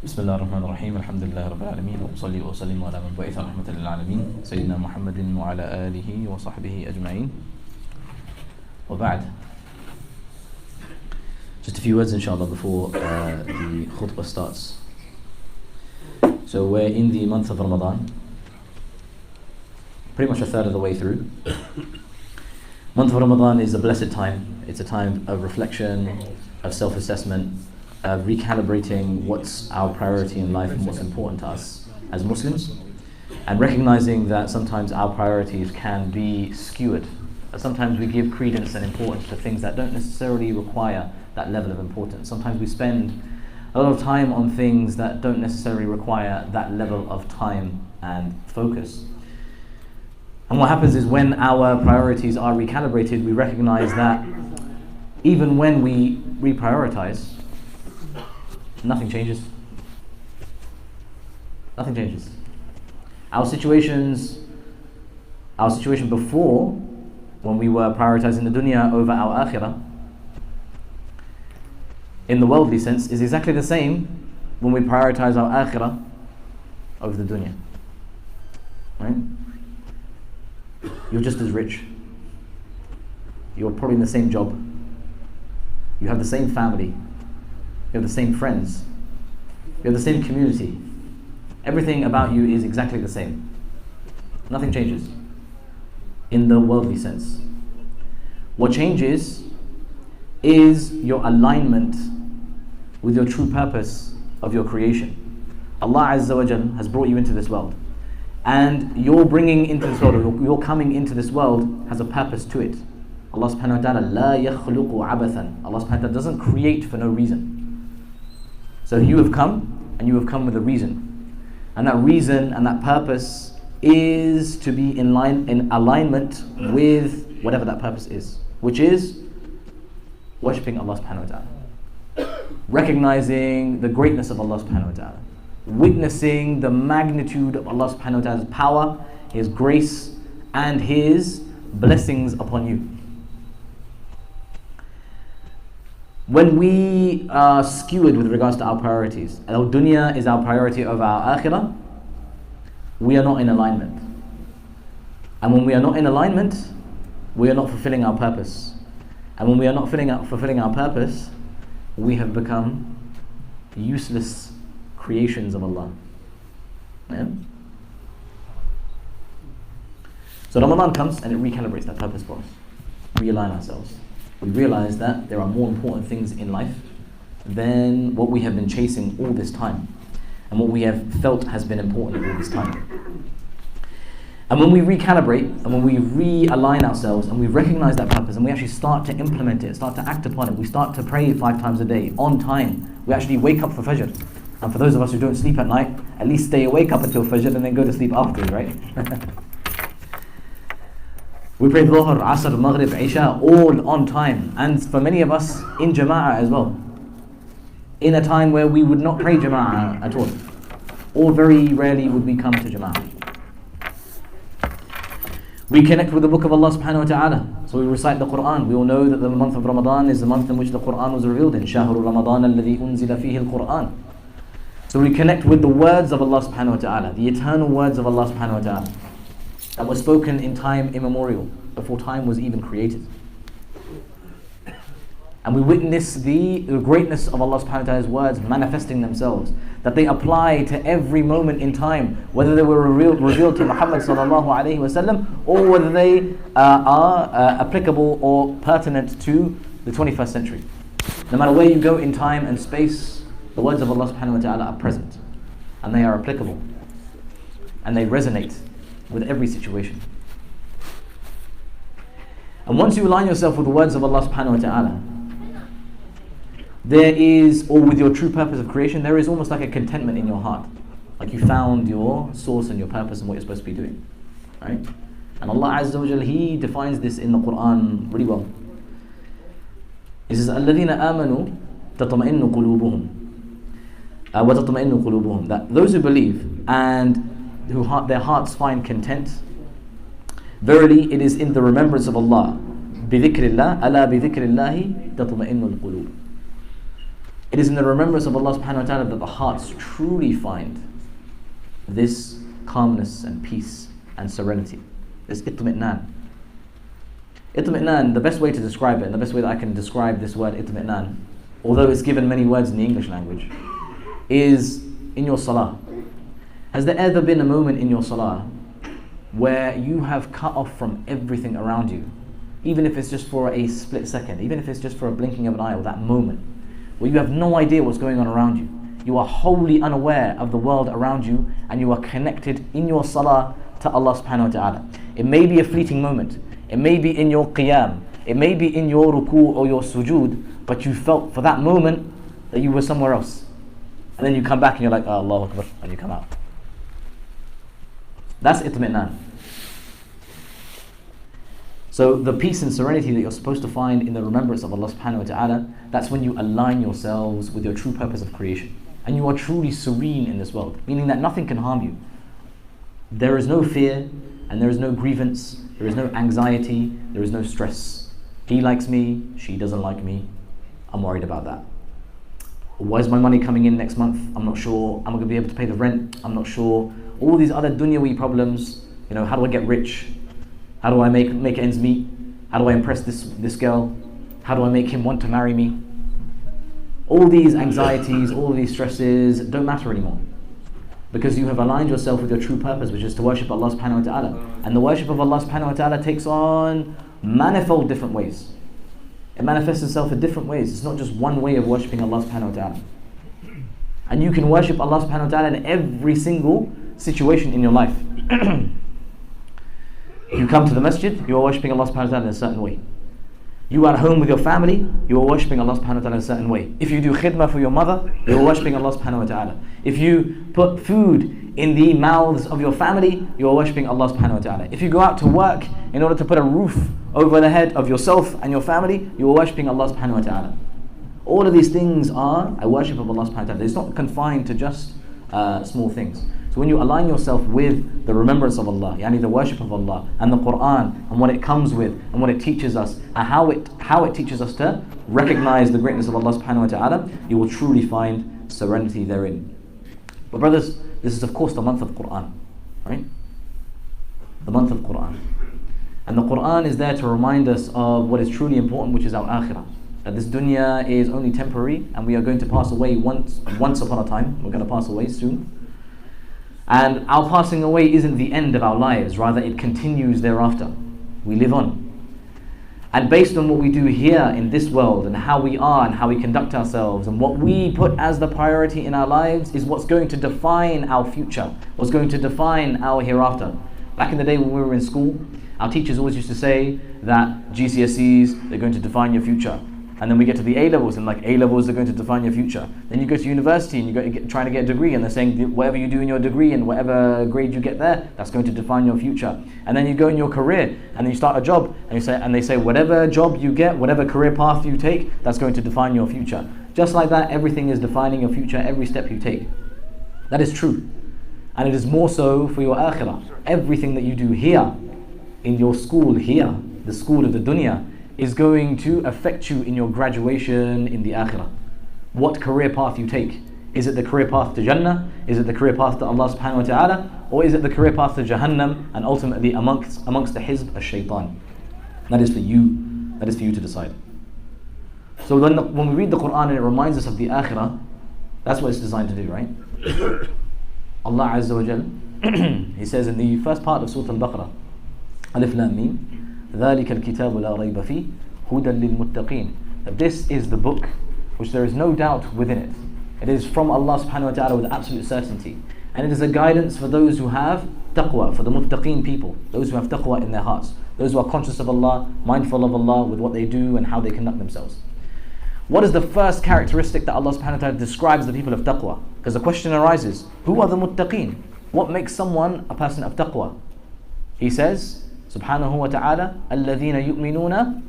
بسم الله الرحمن الرحيم الحمد لله رب العالمين وأصلي وأسلم على من بعث رحمة للعالمين سيدنا محمد وعلى آله وصحبه أجمعين وبعد. Just a few words inshallah before the khutbah starts. So we're in the month of Ramadan, pretty much a third of the way through. Month of Ramadan is a blessed time. It's a time of reflection, of self-assessment, of recalibrating what's our priority in life and what's important to us as Muslims, and recognizing that sometimes our priorities can be skewed. Sometimes we give credence and importance to things that don't necessarily require that level of importance. Sometimes we spend a lot of time on things that don't necessarily require that level of time and focus. And what happens is when our priorities are recalibrated, we recognize that even when we reprioritize, nothing changes. Nothing changes. Our situation before, when we were prioritizing the dunya over our akhirah, in the worldly sense, is exactly the same when we prioritize our akhirah over the dunya. Right? You're just as rich. You're probably in the same job. You have the same family. You have the same friends. You have the same community. Everything about you is exactly the same. Nothing changes in the worldly sense. What changes is your alignment with your true purpose of your creation. Allah Azza wa Jal has brought you into this world, and your bringing into this world, or your coming into this world, has a purpose to it. Allah subhanahu wa ta'ala la yakhluqu abathan. Allah subhanahu wa ta'ala doesn't create for no reason. So you have come, and you have come with a reason. And that reason and that purpose is to be in alignment with whatever that purpose is, which is worshipping Allah subhanahu wa ta'ala. Recognizing the greatness of Allah subhanahu wa ta'ala. Witnessing the magnitude of Allah subhanahu wa ta'ala's power, His grace, and His blessings upon you. When we are skewed with regards to our priorities, our dunya is our priority over our akhirah, we are not in alignment. And when we are not in alignment, we are not fulfilling our purpose. And when we are not fulfilling our purpose, we have become useless creations of Allah. Yeah? So Ramadan comes and it recalibrates that purpose for us. Realign ourselves. We realize that there are more important things in life than what we have been chasing all this time, and what we have felt has been important all this time. And when we recalibrate, and when we realign ourselves, and we recognize that purpose, and we actually start to implement it, start to act upon it, we start to pray 5 times a day, on time, we actually wake up for Fajr. And for those of us who don't sleep at night, at least stay awake up until Fajr and then go to sleep after, right? We pray Dhuhr, Asr, Maghrib, Isha, all on time. And for many of us, in Jama'ah as well. In a time where we would not pray Jama'ah at all. Or very rarely would we come to Jama'ah. We connect with the book of Allah subhanahu wa ta'ala. So we recite the Quran. We all know that the month of Ramadan is the month in which the Quran was revealed in. شهر رمضان الذي أنزل فيه القرآن. So we connect with the words of Allah subhanahu wa ta'ala, the eternal words of Allah subhanahu wa ta'ala, that were spoken in time immemorial, before time was even created. And we witness the greatness of Allah subhanahu wa ta'ala's words manifesting themselves, that they apply to every moment in time, whether they were revealed to Muhammad sallallahu alayhi wa sallam, or whether they are applicable or pertinent to the 21st century. No matter where you go in time and space, the words of Allah subhanahu wa ta'ala are present, and they are applicable, and they resonate with every situation. And once you align yourself with the words of Allah subhanahu wa ta'ala, there is, or with your true purpose of creation, there is almost like a contentment in your heart. Like you found your source and your purpose and what you're supposed to be doing. Right? And Allah Azza wa Jal, He defines this in the Quran really well. He says, الَّذِينَ آمَنُوا تَطْمَئِنُّ قُلُوبُهُمْ وَتَطْمَئِنُّ قُلُوبُهُمْ. That those who believe and their hearts find content, verily it is in the remembrance of Allah. بِذِكْرِ اللَّهِ أَلَا بِذِكْرِ اللَّهِ تَطْمَئِنُّ الْقُلُوبُ. It is in the remembrance of Allah subhanahu wa ta'ala that the hearts truly find this calmness and peace and serenity, this itmi'nan. Itmi'nan, the best way to describe it, and the best way that I can describe this word itmi'nan, although it's given many words in the English language, is in your salah. Has there ever been a moment in your salah where you have cut off from everything around you, even if it's just for a split second, even if it's just for a blinking of an eye, or that moment, where you have no idea what's going on around you? You are wholly unaware of the world around you, and you are connected in your salah to Allah subhanahu wa ta'ala. It may be a fleeting moment, it may be in your qiyam, it may be in your ruku or your sujood, but you felt for that moment that you were somewhere else. And then you come back and you're like, oh, Allahu Akbar, and you come out. That's itmi'nan. So the peace and serenity that you're supposed to find in the remembrance of Allah subhanahu wa ta'ala, that's when you align yourselves with your true purpose of creation. And you are truly serene in this world, meaning that nothing can harm you. There is no fear, and there is no grievance, there is no anxiety, there is no stress. He likes me, she doesn't like me, I'm worried about that. Where's my money coming in next month? I'm not sure. Am I going to be able to pay the rent? I'm not sure. All these other dunyawi problems, how do I get rich? How do I make ends meet? How do I impress this girl? How do I make him want to marry me? All these anxieties, all these stresses don't matter anymore, because you have aligned yourself with your true purpose, which is to worship Allah subhanahu wa ta'ala. And the worship of Allah subhanahu wa ta'ala takes on manifold different ways. It manifests itself in different ways. It's not just one way of worshipping Allah subhanahu wa ta'ala. And you can worship Allah subhanahu wa ta'ala in every single situation in your life. You come to the masjid, you are worshipping Allah subhanahu wa ta'ala in a certain way. You are at home with your family, you are worshipping Allah subhanahu wa ta'ala in a certain way. If you do khidmah for your mother, you are worshipping Allah subhanahu wa ta'ala. If you put food in the mouths of your family, you are worshipping Allah subhanahu wa ta'ala. If you go out to work in order to put a roof over the head of yourself and your family, you are worshipping Allah subhanahu wa ta'ala. All of these things are a worship of Allah subhanahu wa ta'ala. It's not confined to just small things. So when you align yourself with the remembrance of Allah, yani the worship of Allah and the Quran and what it comes with and what it teaches us and how it teaches us to recognize the greatness of Allah subhanahu wa ta'ala, you will truly find serenity therein. But brothers, this is of course the month of Quran, right? The month of Quran. And the Quran is there to remind us of what is truly important, which is our akhirah. That this dunya is only temporary and we are going to pass away once upon a time. We're going to pass away soon. And our passing away isn't the end of our lives, rather it continues thereafter. We live on. And based on what we do here in this world and how we are and how we conduct ourselves and what we put as the priority in our lives is what's going to define our future, what's going to define our hereafter. Back in the day when we were in school, our teachers always used to say that GCSEs, they're going to define your future. And then we get to the A-levels and like A-levels are going to define your future. Then you go to university and you go trying to get a degree and they're saying whatever you do in your degree and whatever grade you get there, that's going to define your future. And then you go in your career and then you start a job and they say whatever job you get, whatever career path you take, that's going to define your future. Just like that, everything is defining your future, every step you take. That is true. And it is more so for your akhirah. Everything that you do here, in your school here, the school of the dunya, is going to affect you in your graduation in the akhirah. What career path you take. Is it the career path to Jannah? Is it the career path to Allah subhanahu wa ta'ala? Or is it the career path to Jahannam and ultimately amongst the hizb of shaitan? That is for you. That is for you to decide. So when we read the Quran and it reminds us of the akhirah, that's what it's designed to do, right? Allah Azza wa Jal, He says in the first part of Surah Al-Baqarah, Alif Lam Mim, ذَلِكَ الْكِتَابُ لَا رَيْبَ فِيهِ هُدًى لِلْمُتَّقِينَ. That this is the book which there is no doubt within it. It is from Allah subhanahu wa ta'ala with absolute certainty. And it is a guidance for those who have taqwa, for the muttaqeen people, those who have taqwa in their hearts, those who are conscious of Allah, mindful of Allah with what they do and how they conduct themselves. What is the first characteristic that Allah subhanahu wa ta'ala describes the people of taqwa? Because the question arises, who are the muttaqeen? What makes someone a person of taqwa? He says, Subhanahu wa ta'ala, الَّذِينَ يُؤْمِنُونَ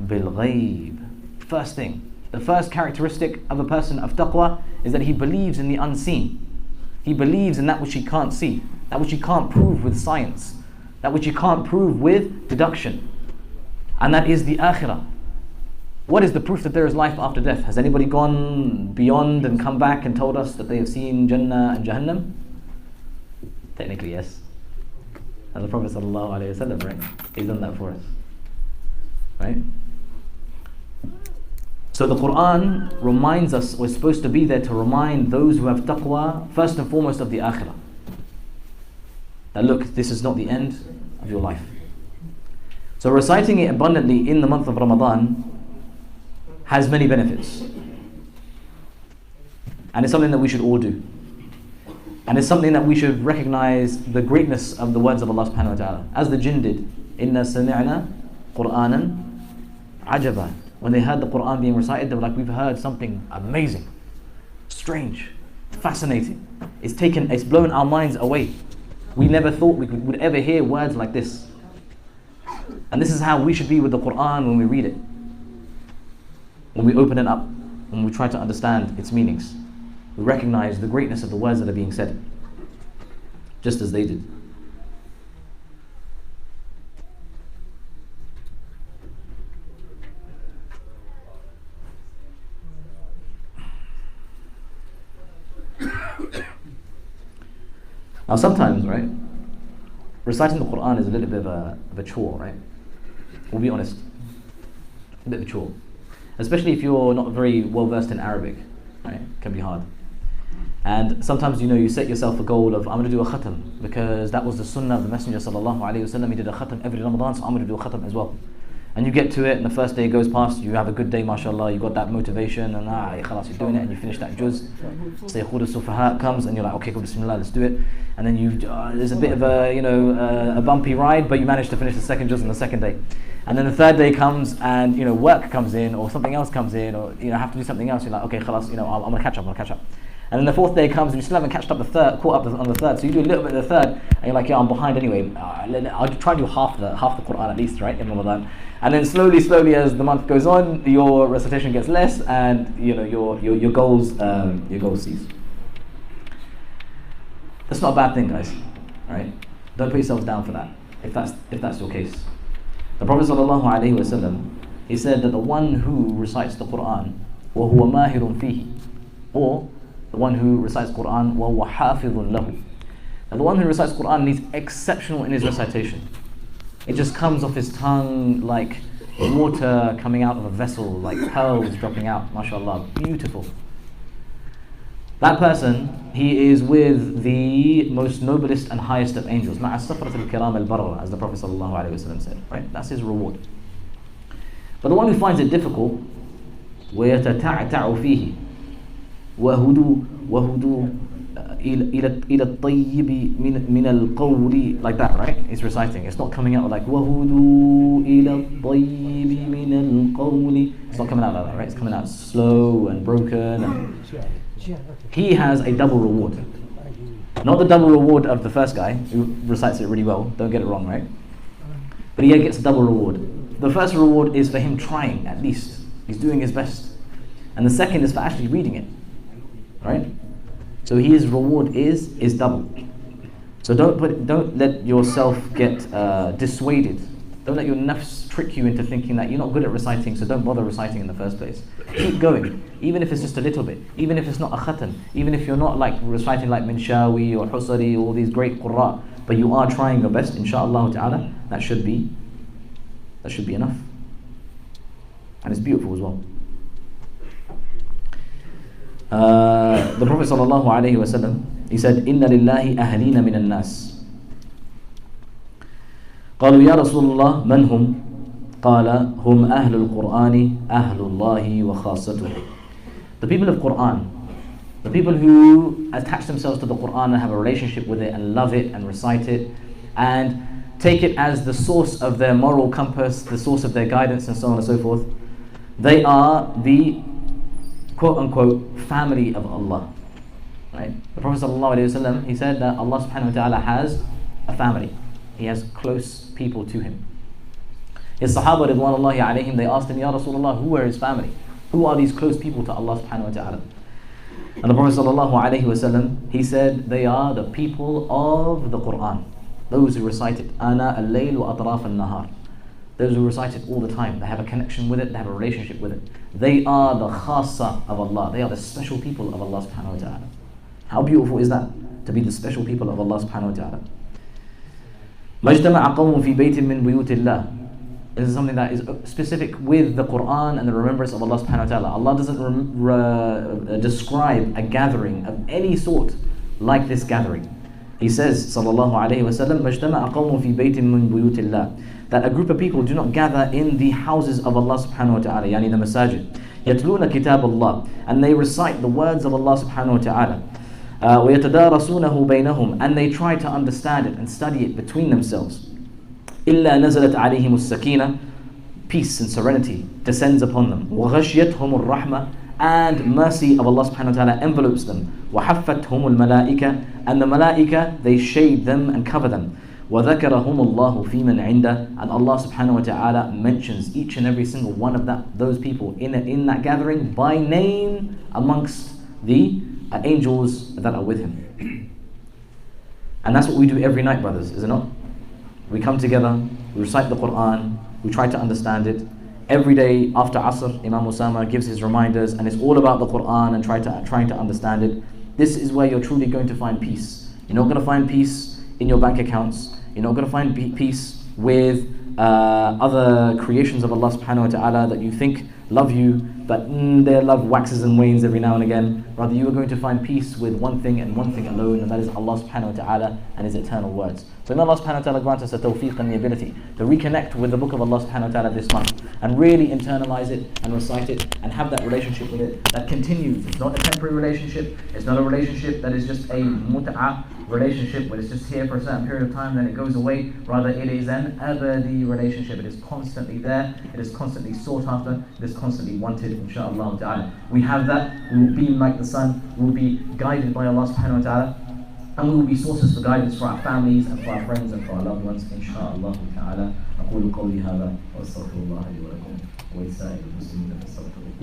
بِالْغَيْبِ. First thing, the first characteristic of a person of taqwa is that he believes in the unseen. He believes in that which he can't see, that which he can't prove with science, that which he can't prove with deduction. And that is the akhirah. What is the proof that there is life after death? Has anybody gone beyond and come back and told us that they have seen Jannah and Jahannam? Technically, yes. And the Prophet ﷺ, right? He's done that for us. Right? So the Quran reminds us, we're supposed to be there to remind those who have taqwa, first and foremost of the akhirah. That look, this is not the end of your life. So reciting it abundantly in the month of Ramadan has many benefits. And it's something that we should all do. And it's something that we should recognize the greatness of the words of Allah subhanahu wa ta'ala. As the jinn did, Inna sami'na Qur'anan ajaba. When they heard the Quran being recited, they were like, we've heard something amazing, strange, fascinating. It's blown our minds away. We never thought we would ever hear words like this. And this is how we should be with the Quran when we read it. When we open it up, when we try to understand its meanings. We recognize the greatness of the words that are being said, just as they did. Now sometimes, right, reciting the Quran is a little bit of a chore, right? We'll be honest, a bit of a chore. Especially if you're not very well versed in Arabic, right? It can be hard. And sometimes, you set yourself a goal of, I'm going to do a khatam, because that was the sunnah of the Messenger sallallahu alaihi wasallam. He did a khatam every Ramadan, so I'm going to do a khatam as well. And you get to it, and the first day goes past, you have a good day, mashallah, you got that motivation, and khalas, you're doing it, and you finish that juz. Say khud al-sufaha comes, and you're like, okay, cool, bismillah, let's do it. And then there's a bit of a bumpy ride, but you manage to finish the second juz on the second day. And then the third day comes, and work comes in, or something else comes in, or have to do something else. You're like, okay, khalas, I'm gonna catch up. And then the fourth day comes, and you still haven't caught up on the third. So you do a little bit of the third, and you're like, yeah, I'm behind anyway. I'll try to do half the Quran at least, right, in Ramadan. And then slowly, as the month goes on, your recitation gets less, and your goals cease. That's not a bad thing, guys. Right? Don't put yourselves down for that. If that's your case. The Prophet ﷺ, he said that the one who recites the Quran, وَهُوَ مَاهِرٌ فِيهِ, or the one who recites Quran, وَهُوَ حَافِظٌ لَهُ. Now the one who recites Quran is exceptional in his recitation. It just comes off his tongue like water coming out of a vessel, like pearls dropping out, mashallah, beautiful. That person, he is with the most noblest and highest of angels, مع السفرة الكرام البررة, as the Prophet ﷺ said, right? That's his reward. But the one who finds it difficult, وَيَتَتَعْتَعُ فِيهِ وَهُدُوا إِلَى الطَّيِّبِ مِنَ الْقَوْلِ, like that, right? He's reciting. It's not coming out like وَهُدُوا إِلَى الطَّيِّبِ مِنَ الْقَوْلِ. It's not coming out like that, right? It's coming out slow and broken. And he has a double reward. Not the double reward of the first guy who recites it really well, don't get it wrong, right? But he gets a double reward. The first reward is for him trying, at least. He's doing his best. And the second is for actually reading it, right? So his reward is double. So don't let yourself get dissuaded. Don't let your nafs trick you into thinking that you're not good at reciting, so don't bother reciting in the first place. Keep going, even if it's just a little bit, even if it's not a khatam, even if you're not like reciting like Minshawi or Husari or all these great qurra, but you are trying your best, inshaAllah ta'ala, that should be enough. And it's beautiful as well. The Prophet sallallahu alaihi wasallam, he said, "Inna lillahi ahlina min al-nas." قالوا يا رسول الله من هم؟ قال هم أهل القرآن أهل الله وخاصته. The people of Quran, the people who attach themselves to the Quran and have a relationship with it and love it and recite it and take it as the source of their moral compass, the source of their guidance and so on and so forth, they are the quote-unquote family of Allah. Right? The Prophet ﷺ, he said that Allah subhanahu wa ta'ala has a family. He has close people to him. His Sahaba ridwanullahi alayhim, they asked him, Ya Rasulullah, who are his family? Who are these close people to Allah subhanahu wa ta'ala? And the Prophet sallallahu alayhi wasallam, he said, they are the people of the Quran, those who recite it, Ana al-layl wa atraf al-nahar, those who recite it all the time. They have a connection with it, they have a relationship with it. They are the khassa of Allah. They are the special people of Allah subhanahu wa ta'ala. How beautiful is that? To be the special people of Allah subhanahu wa ta'ala. مَجْتَمَعَ قَوْمٌ فِي بَيْتٍ مِّن بُيُوتِ اللَّهِ. This is something that is specific with the Quran and the remembrance of Allah subhanahu wa ta'ala. Allah doesn't describe a gathering of any sort like this gathering. He says, sallallahu alayhi wa sallam, مَجْتَمَعَ قَوْمٌ فِي بَيْتٍ مِّن بُيُوتِ اللَّهِ. That a group of people do not gather in the houses of Allah subhanahu wa ta'ala, yani the Masjid. يَتْلُونَ كِتَابَ اللَّهِ. And they recite the words of Allah subhanahu wa ta'ala. وَيَتَدَارَسُونَهُ بَيْنَهُم. And they try to understand it and study it between themselves. إِلَّا نَزَلَتْ عَلَيْهِمُ السَّكِينَةُ. Peace and serenity descends upon them. وَغَشْيَتْهُمُ الرَّحْمَةُ. And mercy of Allah subhanahu wa ta'ala envelopes them. وَحَفَّتْهُمُ الْمَلَائِكَةُ. And the malaika, they shade them and cover them. وَذَكَرَهُمُ اللَّهُ فِي مَنْ عِنْدَهُ. And Allah subhanahu wa ta'ala mentions each and every single one of those people in that gathering by name amongst the angels that are with him. And that's what we do every night, brothers, is it not? We come together, we recite the Quran, we try to understand it. Every day after Asr, Imam Osama gives his reminders, and it's all about the Quran and trying to understand it. This is where you're truly going to find peace. You're not going to find peace in your bank accounts. You're not going to find peace with other creations of Allah subhanahu wa ta'ala that you think love you, but their love waxes and wanes every now and again. Rather, you are going to find peace with one thing and one thing alone, and that is Allah subhanahu wa ta'ala and His eternal words. So may Allah subhanahu wa ta'ala grant us the tawfiq and the ability to reconnect with the book of Allah subhanahu wa ta'ala this month and really internalize it and recite it and have that relationship with it that continues. It's not a temporary relationship. It's not a relationship that is just a mut'ah relationship where it's just here for a certain period of time, then it goes away. Rather, it is an abadi relationship. It is constantly there. It is constantly sought after. It is constantly wanted, inshaAllah ta'ala. We have that. We will beam like the sun. We will be guided by Allah subhanahu wa ta'ala. And we will be sources for guidance for our families and for our friends and for our loved ones, inshaAllah ta'ala. أقول قولي هذا وأستغفر الله لي ولكم ولسائر المسلمين فاستغفروه.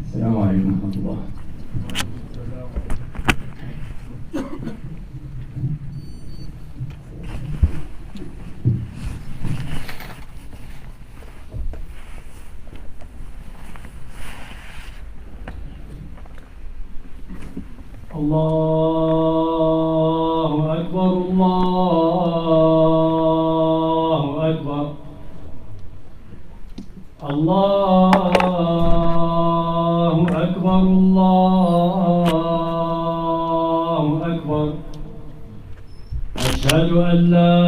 السلام عليكم ورحمة الله. الله أكبر الله أكبر الله أكبر الله أكبر أشهد أن لا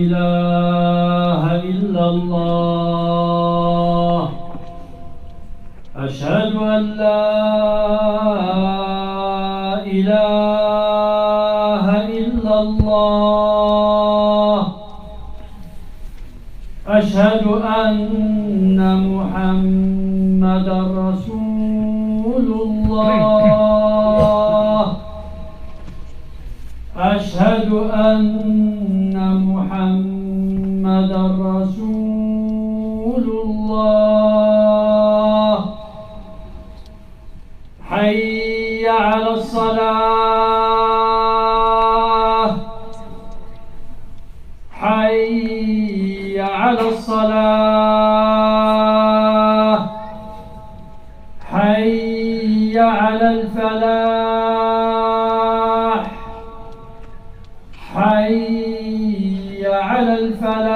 إله إلا الله أشهد أن لا إله إلا الله أشهد أن محمدا رسول الله أشهد أن محمدا رسول الله حي على الصلاة حي على الصلاة حي على الفلاح حي على الفلاح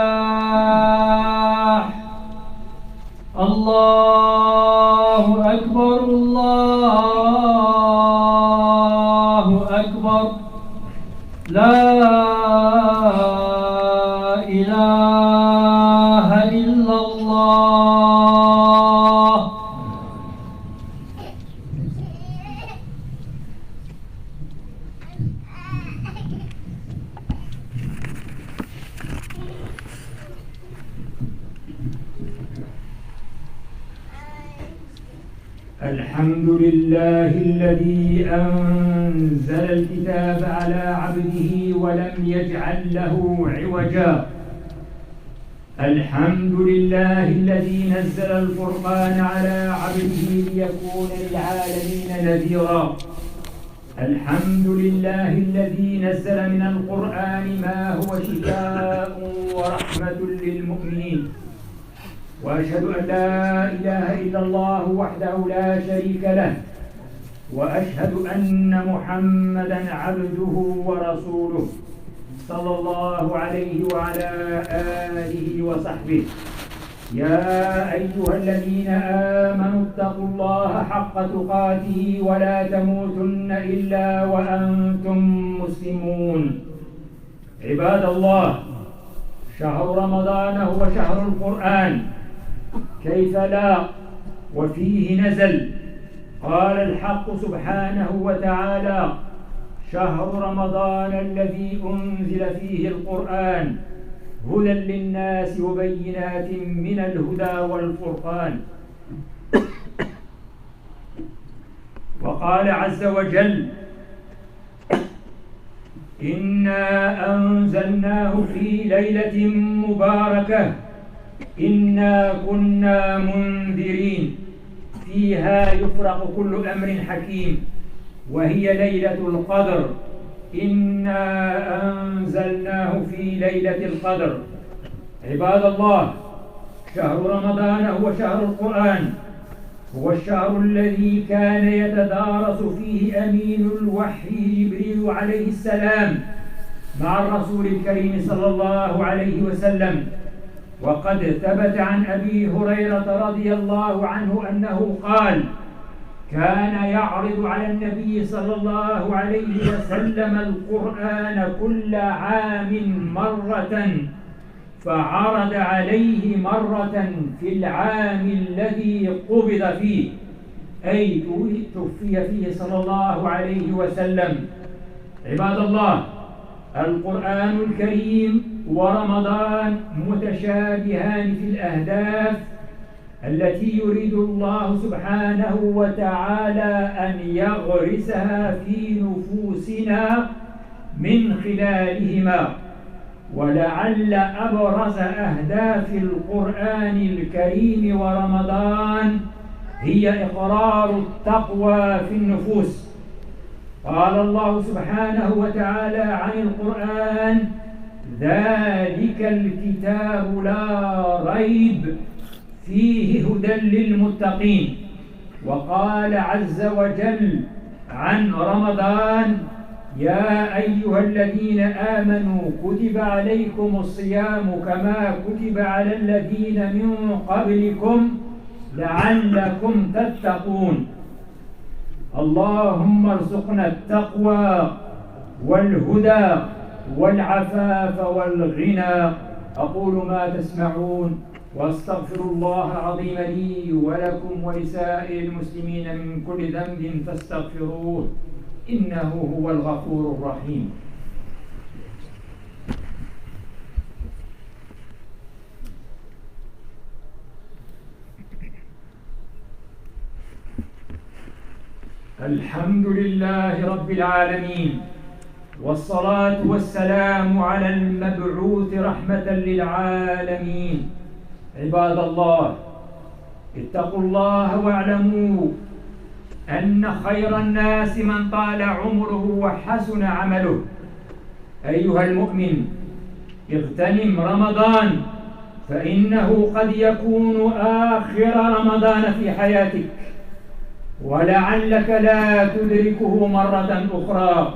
الله أكبر الله أكبر لا إله إلا الله. الحمد لله الذي أنزل الكتاب على عبده ولم يجعل له عوجا الحمد لله الذي نزل الفرقان على عبده ليكون للعالمين نذيرا. الحمد لله الذي نزل من القرآن ما هو شفاء ورحمة للمؤمنين. وأشهد أن لا إله إلا الله وحده لا شريك له، وأشهد أن محمدا عبده ورسوله صلى الله عليه وعلى آله وصحبه. يا أيها الذين آمنوا اتقوا الله حق تقاته ولا تموتن إلا وأنتم مسلمون. عباد الله، شهر رمضان هو شهر القرآن، كيف لا وفيه نزل. قال الحق سبحانه وتعالى: شهر رمضان الذي أنزل فيه القرآن هدى للناس وبينات من الهدى والفرقان. وقال عز وجل: إنا أنزلناه في ليلة مباركة إنا كنا منذرين فيها يفرق كل أمر حكيم وهي ليلة القدر. إنا أنزلناه في ليلة القدر. عباد الله، شهر رمضان هو شهر القرآن، هو الشهر الذي كان يتدارس فيه أمين الوحي جبريل عليه السلام مع الرسول الكريم صلى الله عليه وسلم. وقد ثبت عن أبي هريرة رضي الله عنه أنه قال: كان يعرض على النبي صلى الله عليه وسلم القرآن كل عام مرة، فعرض عليه مرة في العام الذي قبض فيه، أي توفي فيه صلى الله عليه وسلم. عباد الله، القرآن الكريم ورمضان متشابهان في الأهداف التي يريد الله سبحانه وتعالى أن يغرسها في نفوسنا من خلالهما. ولعل أبرز أهداف القرآن الكريم ورمضان هي إقرار التقوى في النفوس. قال الله سبحانه وتعالى عن القرآن: ذلك الكتاب لا ريب فيه هدى للمتقين. وقال عز وجل عن رمضان: يا أيها الذين آمنوا كتب عليكم الصيام كما كتب على الذين من قبلكم لعلكم تتقون. اللهم ارزقنا التقوى والهدى والعفاف والغنى. أقول ما تسمعون وأستغفر الله العظيم لي ولكم ولسائر المسلمين من كل ذنب فاستغفروه إنه هو الغفور الرحيم. الحمد لله رب العالمين، والصلاة والسلام على المبعوث رحمة للعالمين. عباد الله، اتقوا الله واعلموا أن خير الناس من طال عمره وحسن عمله. أيها المؤمن، اغتنم رمضان، فإنه قد يكون آخر رمضان في حياتك، ولعلك لا تدركه مرة أخرى.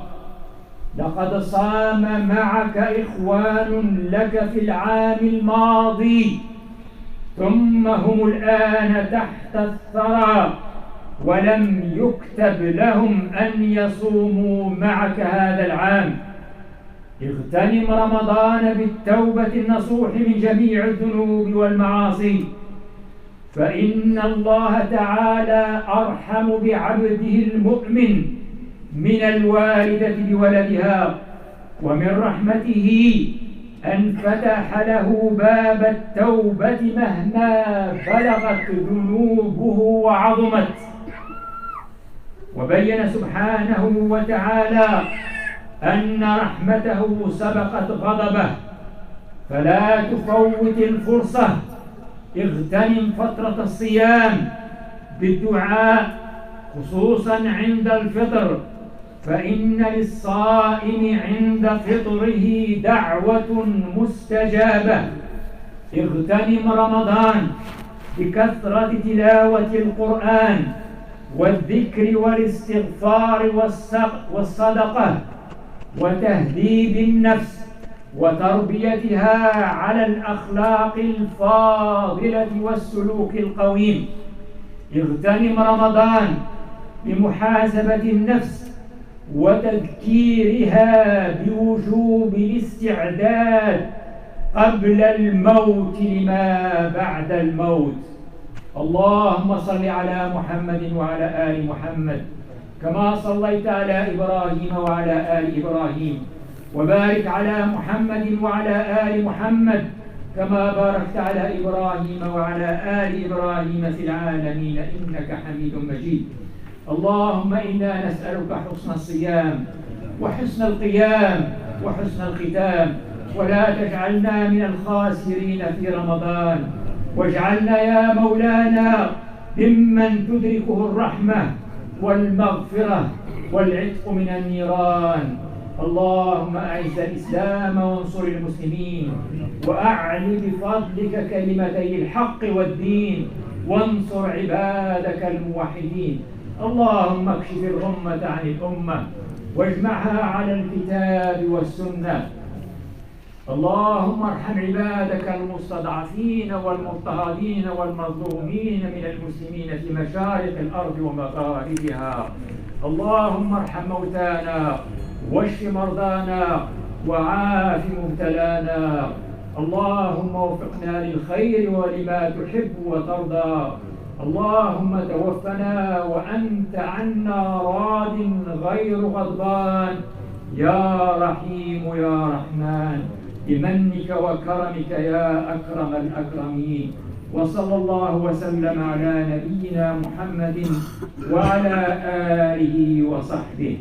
لقد صام معك إخوان لك في العام الماضي، ثم هم الآن تحت الثرى، ولم يكتب لهم أن يصوموا معك هذا العام. اغتنم رمضان بالتوبة النصوح من جميع الذنوب والمعاصي، فإن الله تعالى أرحم بعبده المؤمن من الوالدة بولدها. ومن رحمته أن فتح له باب التوبة مهما بلغت ذنوبه وعظمت. وبين سبحانه وتعالى أن رحمته سبقت غضبه، فلا تفوت الفرصة، اغتنم فترة الصيام بالدعاء خصوصا عند الفطر، فإن للصائم عند فطره دعوة مستجابة. اغتنم رمضان بكثرة تلاوة القرآن والذكر والاستغفار والصدقة وتهذيب النفس وتربيتها على الأخلاق الفاضلة والسلوك القويم. اغتنم رمضان بمحاسبة النفس وتذكيرها بوجوب الاستعداد قبل الموت لما بعد الموت. اللهم صل على محمد وعلى آل محمد كما صليت على إبراهيم وعلى آل إبراهيم، وبارك على محمد وعلى آل محمد كما باركت على إبراهيم وعلى آل إبراهيم في العالمين إنك حميد مجيد. اللهم إنا نسألك حسن الصيام وحسن القيام وحسن الختام، ولا تجعلنا من الخاسرين في رمضان، واجعلنا يا مولانا ممن تدركه الرحمة والمغفرة والعتق من النيران. اللهم أعز الإسلام وانصر المسلمين، وأعل بفضلك كلمتي الحق والدين، وانصر عبادك الموحدين. اللهم اكشف الغمة عن الأمة واجمعها على الكتاب والسنة. اللهم ارحم عبادك المستضعفين والمضطهدين والمظلومين من المسلمين في مشارق الأرض ومغاربها. اللهم ارحم موتانا واشف مرضانا وعاف مبتلانا. اللهم وفقنا للخير ولما تحب وترضى. اللهم توفنا وأنت عنا راض غير غضبان، يا رحيم يا رحمن، بمنك وكرمك يا أكرم الأكرمين. وصلى الله وسلم على نبينا محمد وعلى آله وصحبه.